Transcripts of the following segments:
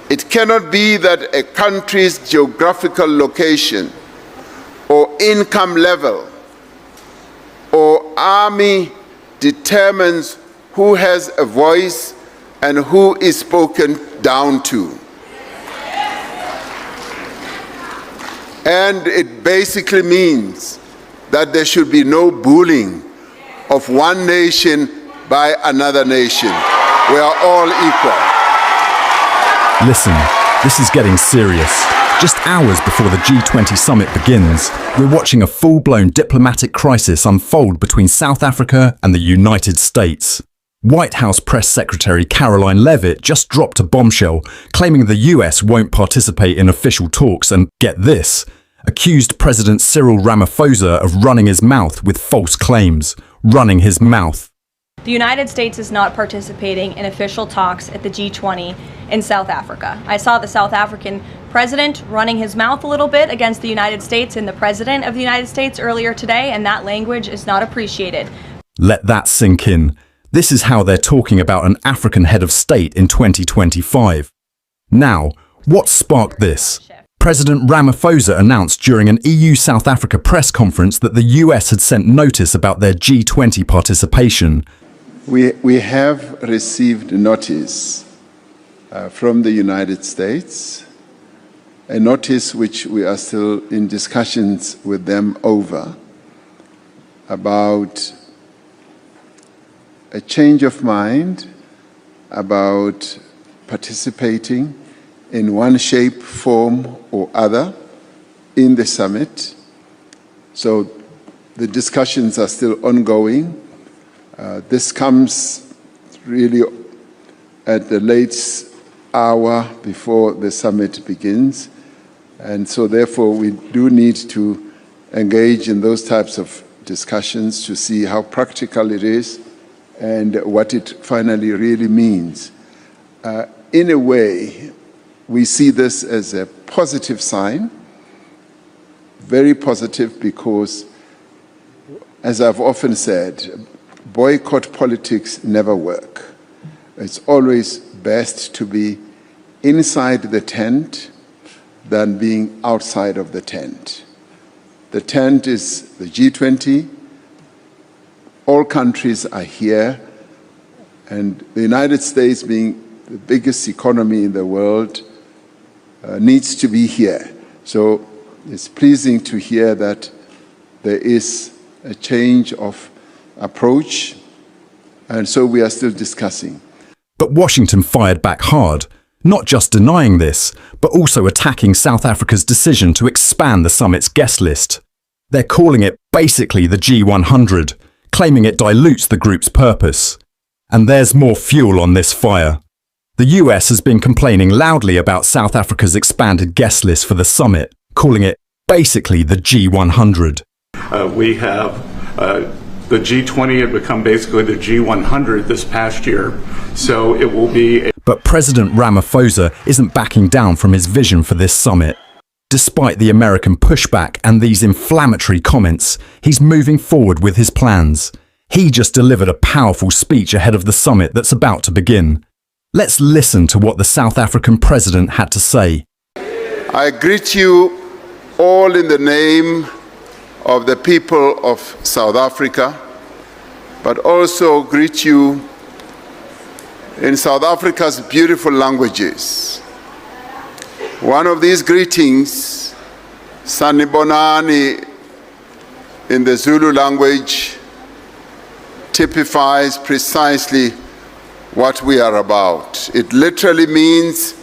It cannot be that a country's geographical location or income level or army determines who has a voice and who is spoken down to. And it basically means that there should be no bullying of one nation by another nation. We are all equal. Listen, this is getting serious. Just hours before the G20 summit begins, we're watching a full-blown diplomatic crisis unfold between South Africa and the United States. White House Press Secretary Caroline Leavitt just dropped a bombshell, claiming the US won't participate in official talks and, get this, accused President Cyril Ramaphosa of running his mouth with false claims. Running his mouth. The United States is not participating in official talks at the G20 in South Africa. I saw the South African president running his mouth a little bit against the United States and the president of the United States earlier today, and that language is not appreciated. Let that sink in. This is how they're talking about an African head of state in 2025. Now, what sparked this? President Ramaphosa announced during an EU-South Africa press conference that the US had sent notice about their G20 participation. We have received notice from the United States, a notice which we are still in discussions with them over, about a change of mind about participating in one shape, form, or other in the summit. So the discussions are still ongoing. This comes really at the late hour before the summit begins. And so therefore we do need to engage in those types of discussions to see how practical it is and what it finally really means. In a way, we see this as a positive sign, very positive, because, as I've often said, boycott politics never work. It's always best to be inside the tent than being outside of the tent. The tent is the G20. All countries are here, and the United States, being the biggest economy in the world, needs to be here. So it's pleasing to hear that there is a change of approach, and so we are still discussing. But Washington fired back hard, not just denying this, but also attacking South Africa's decision to expand the summit's guest list. They're calling it basically the G100, claiming it dilutes the group's purpose. And there's more fuel on this fire. The US has been complaining loudly about South Africa's expanded guest list for the summit, calling it basically the G100. We have the G20 had become basically the G100 this past year, so it will be... But President Ramaphosa isn't backing down from his vision for this summit. Despite the American pushback and these inflammatory comments, he's moving forward with his plans. He just delivered a powerful speech ahead of the summit that's about to begin. Let's listen to what the South African president had to say. I greet you all in the name of the people of South Africa, but also greet you in South Africa's beautiful languages. One of these greetings, Sanibonani in the Zulu language, typifies precisely what we are about. It literally means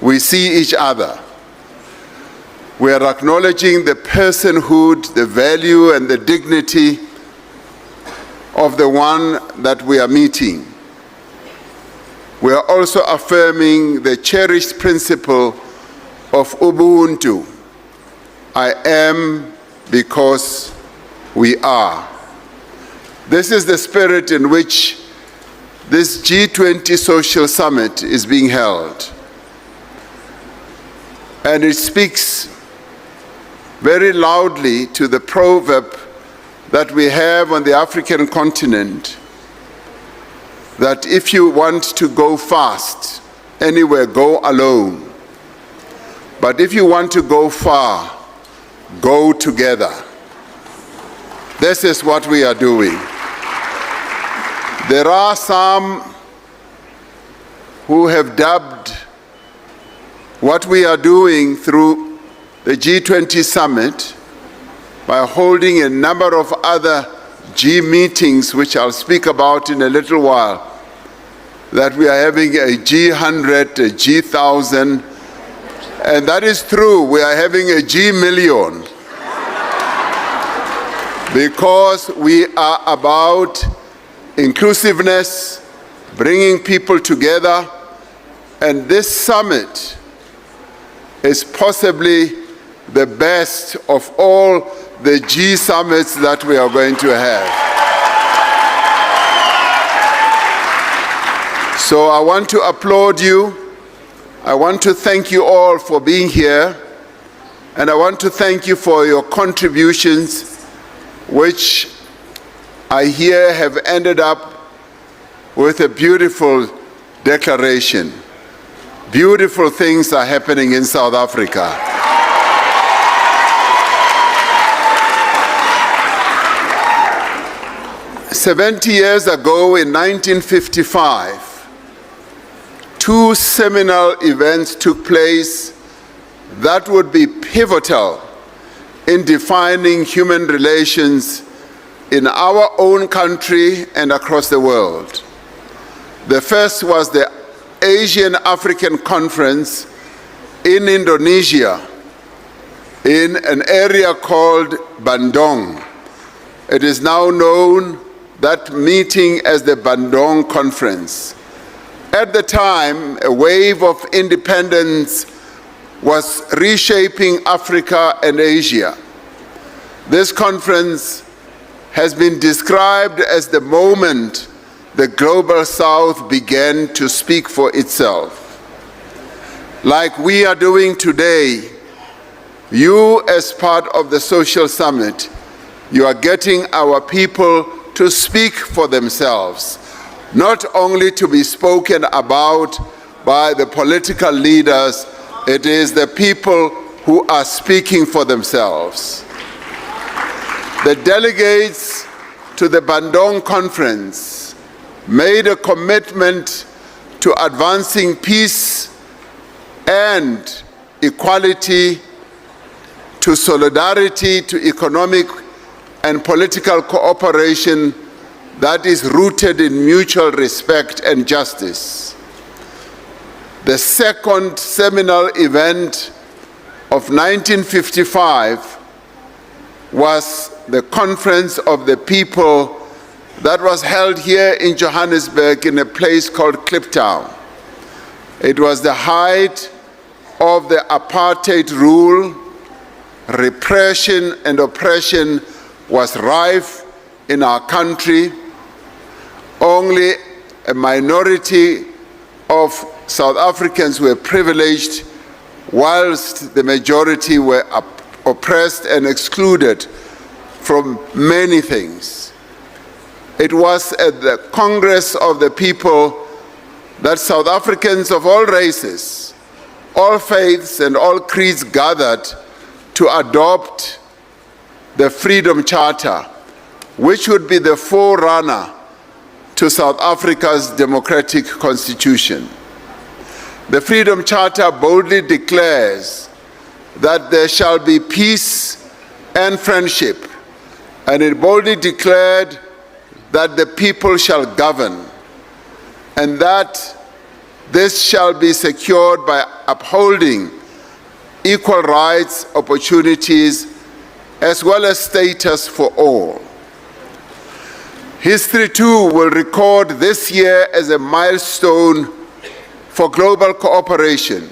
we see each other. We are acknowledging the personhood, the value, and the dignity of the one that we are meeting. We are also affirming the cherished principle of Ubuntu. I am because we are. This is the spirit in which this G20 Social Summit is being held. And it speaks very loudly to the proverb that we have on the African continent, that if you want to go fast, anywhere, go alone. But if you want to go far, go together. This is what we are doing. There are some who have dubbed what we are doing through the G20 summit by holding a number of other G meetings, which I'll speak about in a little while, that we are having a G100, a G1000, and that is true. We are having a G-million because we are about inclusiveness, bringing people together, and this summit is possibly the best of all the G summits that we are going to have. So I want to applaud you. I want to thank you all for being here, and I want to thank you for your contributions, which I hear have ended up with a beautiful declaration. Beautiful things are happening in South Africa. "70 years ago, in 1955, two seminal events took place that would be pivotal in defining human relations in our own country and across the world. The first was the Asian African Conference in Indonesia, in an area called Bandung. It is now known, that meeting, as the Bandung Conference. At the time, a wave of independence was reshaping Africa and Asia. This conference has been described as the moment the Global South began to speak for itself. Like we are doing today, you, as part of the Social Summit, you are getting our people to speak for themselves, not only to be spoken about by the political leaders. It is the people who are speaking for themselves. The delegates to the Bandung Conference made a commitment to advancing peace and equality, to solidarity, to economic and political cooperation that is rooted in mutual respect and justice. The second seminal event of 1955 was the Conference of the People that was held here in Johannesburg in a place called Kliptown. It was the height of the apartheid rule. Repression and oppression was rife in our country. Only a minority of South Africans were privileged, whilst the majority were oppressed and excluded from many things. It was at the Congress of the People that South Africans of all races, all faiths and all creeds gathered to adopt the Freedom Charter, which would be the forerunner to South Africa's democratic constitution. The Freedom Charter boldly declares that there shall be peace and friendship, and it boldly declared that the people shall govern, and that this shall be secured by upholding equal rights, opportunities, as well as status for all. History too will record this year as a milestone for global cooperation.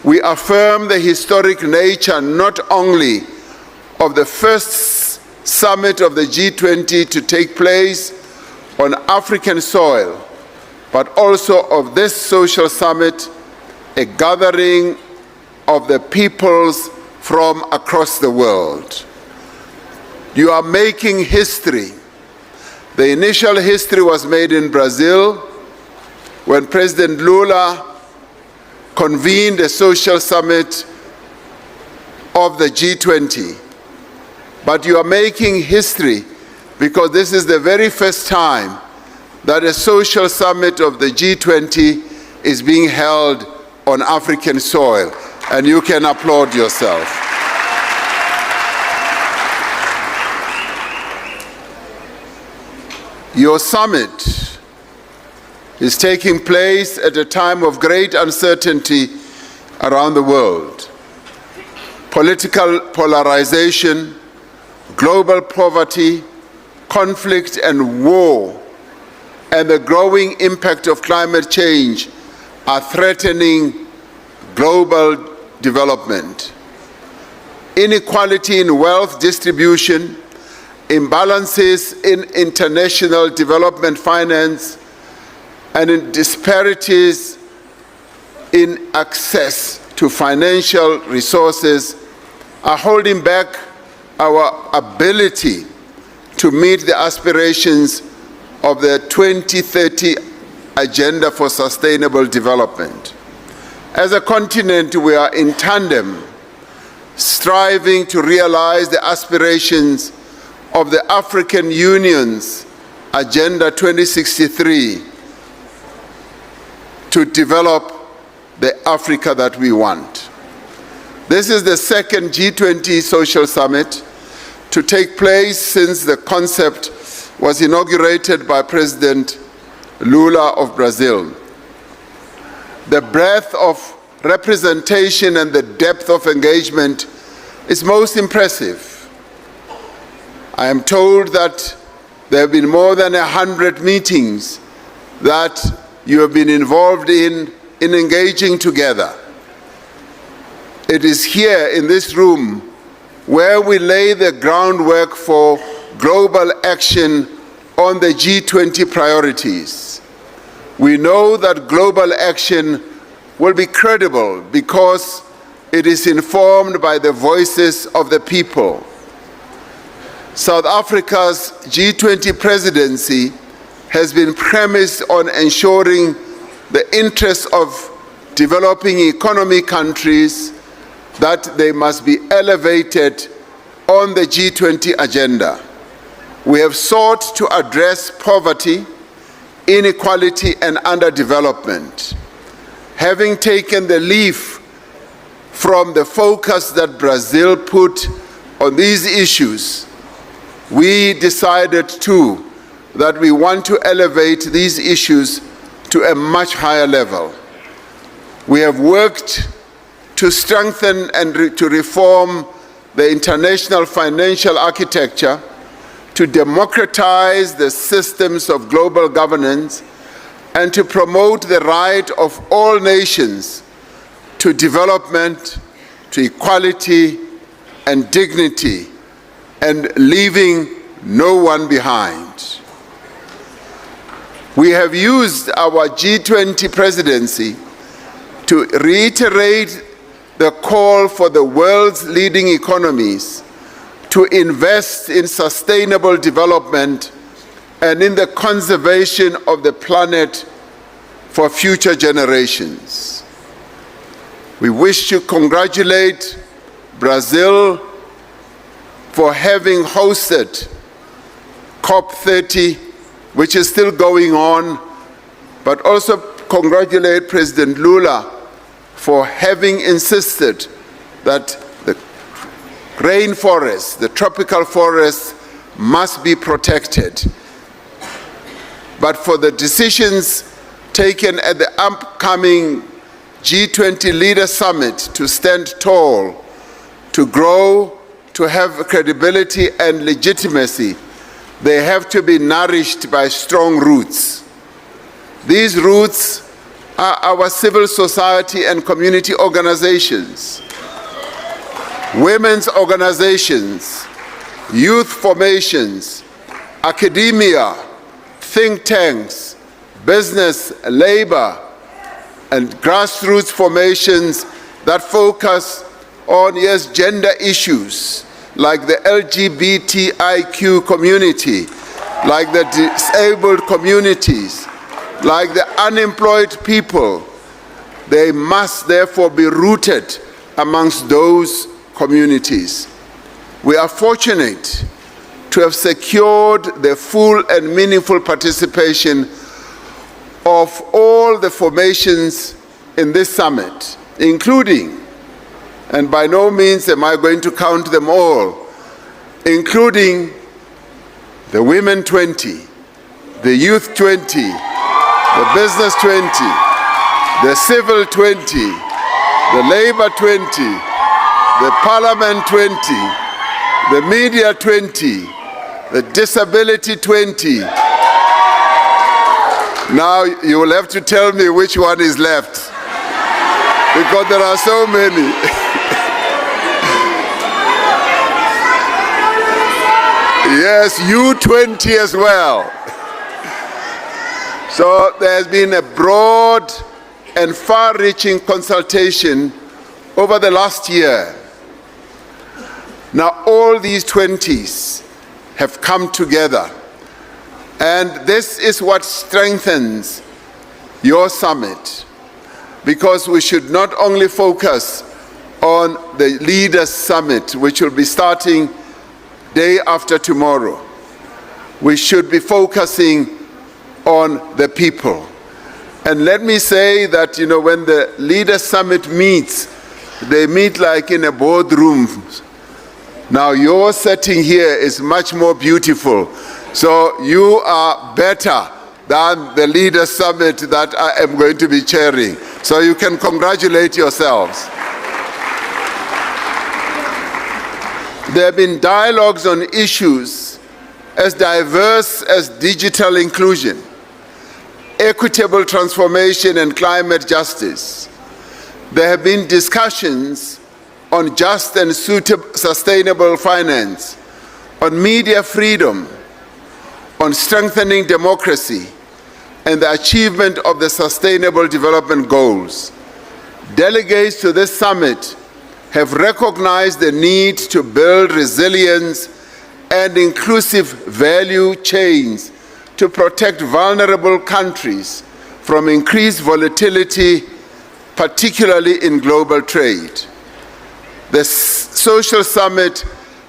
We affirm the historic nature not only of the first summit of the G20 to take place on African soil, but also of this social summit, a gathering of the peoples from across the world. You are making history. The initial history was made in Brazil. when President Lula convened a social summit of the G20. But you are making history because this is the very first time that a social summit of the G20 is being held on African soil, and you can applaud yourself. Your summit is taking place at a time of great uncertainty around the world. Political polarization, global poverty, conflict and war, and the growing impact of climate change are threatening global development. Inequality in wealth distribution, imbalances in international development finance, and in disparities in access to financial resources are holding back our ability to meet the aspirations of the 2030 Agenda for Sustainable Development. As a continent, we are in tandem, striving to realize the aspirations of the African Union's Agenda 2063 to develop the Africa that we want. This is the second G20 Social Summit to take place since the concept was inaugurated by President Lula of Brazil. The breadth of representation and the depth of engagement is most impressive. I am told that there have been more than 100 meetings that you have been involved in engaging together. It is here in this room where we lay the groundwork for global action on the G20 priorities. We know that global action will be credible because it is informed by the voices of the people. South Africa's G20 presidency has been premised on ensuring the interests of developing economy countries that they must be elevated on the G20 agenda. We have sought to address poverty, inequality, and underdevelopment. Having taken the leaf from the focus that Brazil put on these issues, we decided too that we want to elevate these issues to a much higher level. We have worked to strengthen and to reform the international financial architecture, to democratize the systems of global governance, and to promote the right of all nations to development, to equality and dignity, and leaving no one behind. We have used our G20 presidency to reiterate the call for the world's leading economies to invest in sustainable development and in the conservation of the planet for future generations. We wish to congratulate Brazil for having hosted COP30, which is still going on, but also congratulate President Lula for having insisted that the rainforests, the tropical forests, must be protected. But for the decisions taken at the upcoming G20 Leader Summit to stand tall, to grow, to have credibility and legitimacy, they have to be nourished by strong roots. These roots are our civil society and community organizations, women's organizations, youth formations, academia, think tanks, business, labor, and grassroots formations that focus on, yes, gender issues, like the LGBTIQ community, like the disabled communities, like the unemployed people, they must therefore be rooted amongst those communities. We are fortunate to have secured the full and meaningful participation of all the formations in this summit, including, and by no means am I going to count them all, including the Women 20, the Youth 20, the Business 20, the Civil 20, the Labor 20, the Parliament 20, the Media 20, the Disability 20. Now you will have to tell me which one is left, because there are so many. Yes, U20 as well. So there has been a broad and far-reaching consultation over the last year. Now all these 20s have come together, and this is what strengthens your summit, because we should not only focus on the Leaders' Summit, which will be starting day after tomorrow. We should be focusing on the people. And let me say that, you know, when the Leaders' Summit meets, they meet like in a boardroom. Now your setting here is much more beautiful. So you are better than the Leaders' Summit that I am going to be chairing. So you can congratulate yourselves. There have been dialogues on issues as diverse as digital inclusion, equitable transformation, and climate justice. There have been discussions on just and sustainable finance, on media freedom, on strengthening democracy, and the achievement of the Sustainable Development Goals. Delegates to this summit have recognized the need to build resilience and inclusive value chains to protect vulnerable countries from increased volatility, particularly in global trade. The Social Summit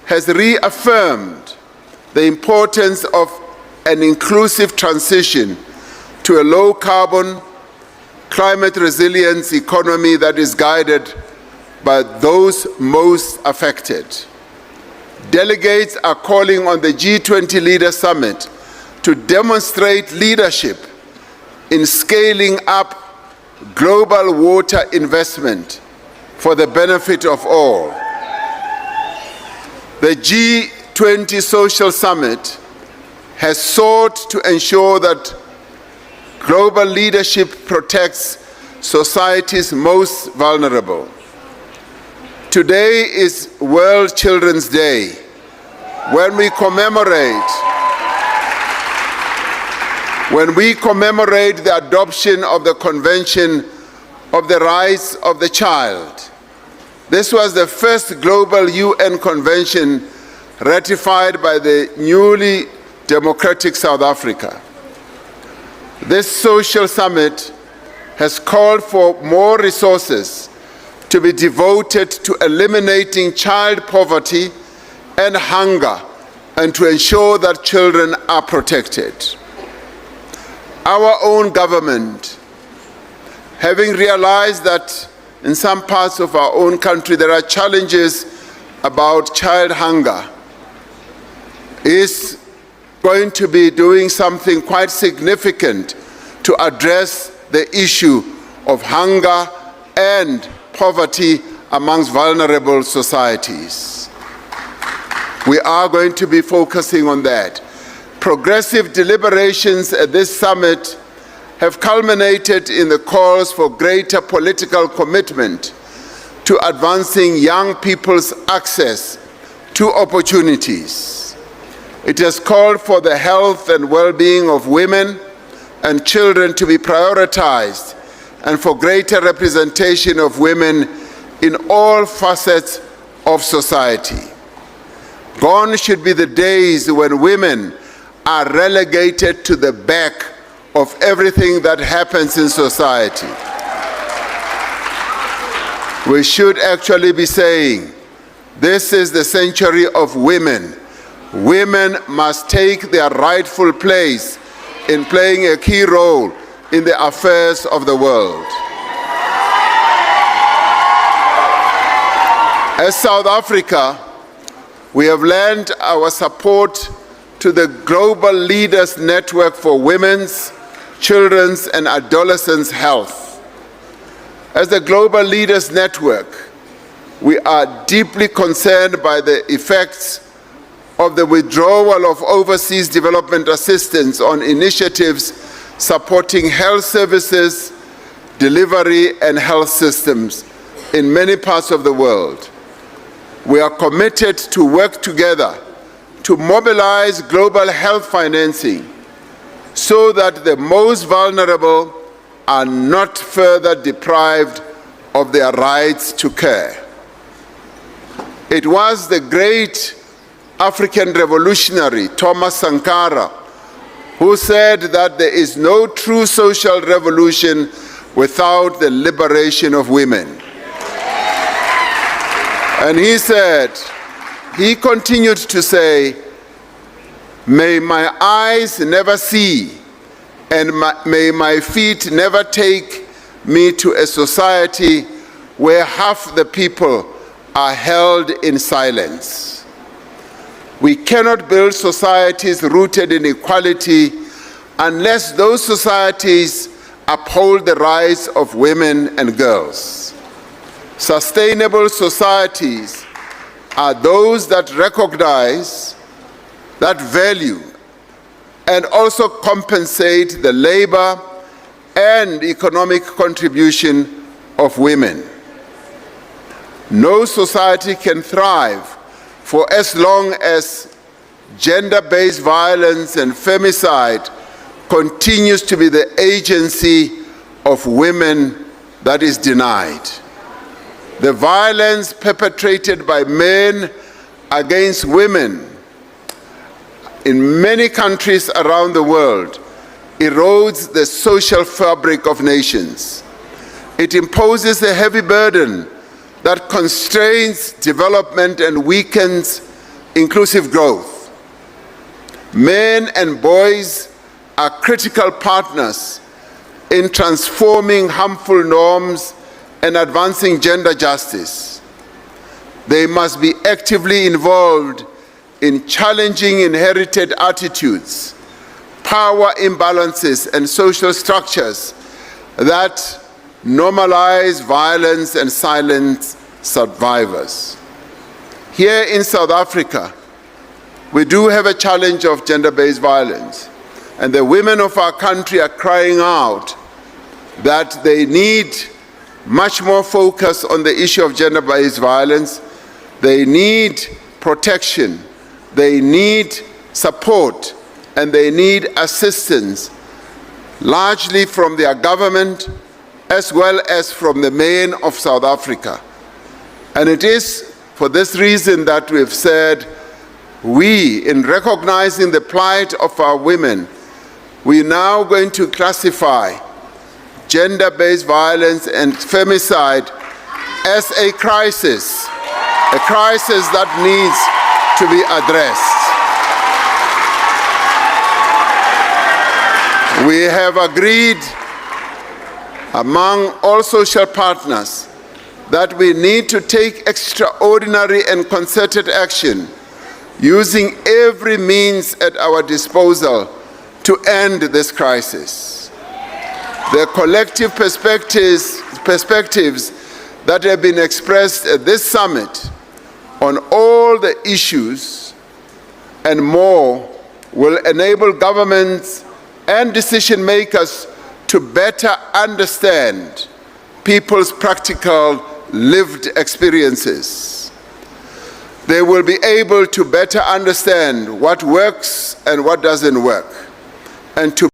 has reaffirmed the importance of an inclusive transition to a low-carbon, climate-resilience economy that is guided by those most affected. Delegates are calling on the G20 Leaders Summit to demonstrate leadership in scaling up global water investment for the benefit of all. The G20 Social Summit has sought to ensure that global leadership protects society's most vulnerable. Today is World Children's Day, when we commemorate the adoption of the Convention of the Rights of the Child. This was the first global UN convention ratified by the newly democratic South Africa. This social summit has called for more resources to be devoted to eliminating child poverty and hunger, and to ensure that children are protected. Our own government, having realized that in some parts of our own country there are challenges about child hunger, is going to be doing something quite significant to address the issue of hunger and poverty amongst vulnerable societies. We are going to be focusing on that. Progressive deliberations at this summit have culminated in the calls for greater political commitment to advancing young people's access to opportunities. It has called for the health and well-being of women and children to be prioritized, and for greater representation of women in all facets of society. Gone should be the days when women are relegated to the back of everything that happens in society. We should actually be saying, this is the century of women. Women must take their rightful place in playing a key role in the affairs of the world. As South Africa, we have lent our support to the Global Leaders Network for Women's, Children's and Adolescents' Health. As the Global Leaders Network, we are deeply concerned by the effects of the withdrawal of overseas development assistance on initiatives supporting health services, delivery, and health systems in many parts of the world. We are committed to work together to mobilize global health financing so that the most vulnerable are not further deprived of their rights to care. It was the great African revolutionary Thomas Sankara who said that there is no true social revolution without the liberation of women. And he continued to say, may my eyes never see and may my feet never take me to a society where half the people are held in silence. We cannot build societies rooted in equality unless those societies uphold the rights of women and girls. Sustainable societies are those that recognize, that value, and also compensate the labor and economic contribution of women. No society can thrive for as long as gender-based violence and femicide continues to be the agency of women that is denied. The violence perpetrated by men against women in many countries around the world erodes the social fabric of nations. It imposes a heavy burden that constrains development and weakens inclusive growth. Men and boys are critical partners in transforming harmful norms and advancing gender justice. They must be actively involved in challenging inherited attitudes, power imbalances, and social structures that normalize violence and silence survivors. Here in South Africa, we do have a challenge of gender-based violence, and the women of our country are crying out that they need much more focus on the issue of gender-based violence. They need protection, they need support, and they need assistance, largely from their government as well as from the men of South Africa. And it is for this reason that we've said, we, in recognizing the plight of our women, we're now going to classify gender-based violence and femicide as a crisis that needs to be addressed. We have agreed among all social partners that we need to take extraordinary and concerted action using every means at our disposal to end this crisis. The collective perspectives that have been expressed at this summit on all the issues and more will enable governments and decision makers to better understand people's practical lived experiences. They will be able to better understand what works and what doesn't work, and to